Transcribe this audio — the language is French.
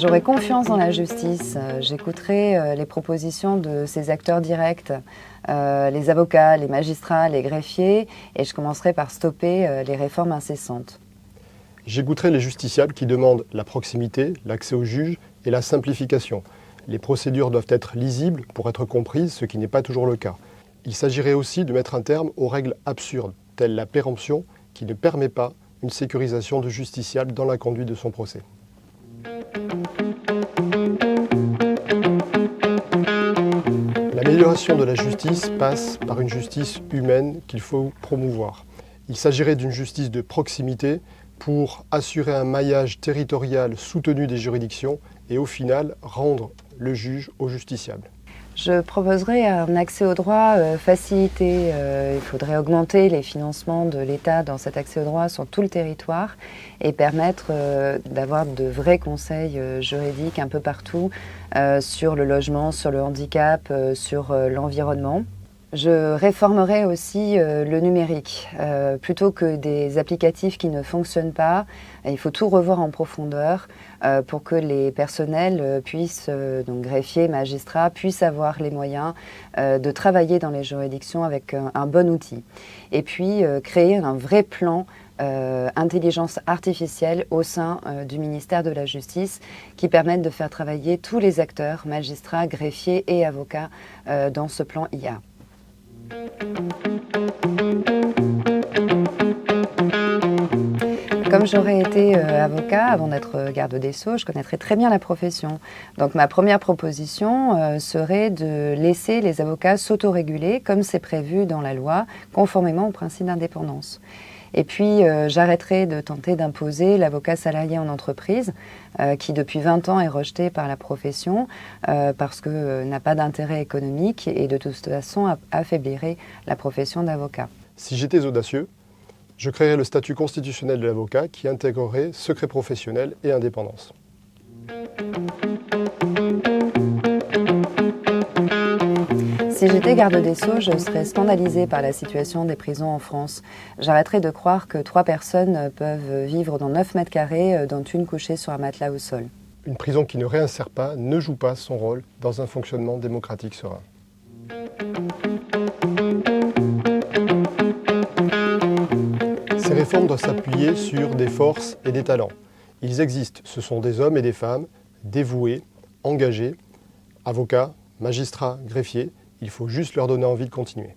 J'aurai confiance dans la justice, j'écouterai les propositions de ces acteurs directs, les avocats, les magistrats, les greffiers, et je commencerai par stopper les réformes incessantes. J'écouterai les justiciables qui demandent la proximité, l'accès aux juges et la simplification. Les procédures doivent être lisibles pour être comprises, ce qui n'est pas toujours le cas. Il s'agirait aussi de mettre un terme aux règles absurdes, telles la péremption, qui ne permet pas une sécurisation du justiciable dans la conduite de son procès. L'amélioration de la justice passe par une justice humaine qu'il faut promouvoir. Il s'agirait d'une justice de proximité pour assurer un maillage territorial soutenu des juridictions et au final rendre le juge au justiciable. Je proposerai un accès au droit facilité. Il faudrait augmenter les financements de l'État dans cet accès au droit sur tout le territoire et permettre d'avoir de vrais conseils juridiques un peu partout sur le logement, sur le handicap, sur l'environnement. Je réformerai aussi le numérique. Plutôt que des applicatifs qui ne fonctionnent pas, il faut tout revoir en profondeur pour que les personnels puissent, donc greffiers, magistrats, puissent avoir les moyens de travailler dans les juridictions avec un bon outil. Et puis créer un vrai plan intelligence artificielle au sein du ministère de la Justice qui permette de faire travailler tous les acteurs, magistrats, greffiers et avocats dans ce plan IA. Comme j'aurais été avocat avant d'être garde des Sceaux, je connaîtrais très bien la profession. Donc ma première proposition serait de laisser les avocats s'autoréguler comme c'est prévu dans la loi, conformément au principe d'indépendance. Et puis, j'arrêterai de tenter d'imposer l'avocat salarié en entreprise, qui depuis 20 ans est rejeté par la profession parce que n'a pas d'intérêt économique et de toute façon affaiblirait la profession d'avocat. Si j'étais audacieux, je créerais le statut constitutionnel de l'avocat qui intégrerait secret professionnel et indépendance. Si j'étais garde des Sceaux, je serais scandalisée par la situation des prisons en France. J'arrêterais de croire que 3 personnes peuvent vivre dans 9 mètres carrés, dont une couchée sur un matelas au sol. Une prison qui ne réinsère pas ne joue pas son rôle dans un fonctionnement démocratique serein. Ces réformes doivent s'appuyer sur des forces et des talents. Ils existent, ce sont des hommes et des femmes dévoués, engagés, avocats, magistrats, greffiers. Il faut juste leur donner envie de continuer.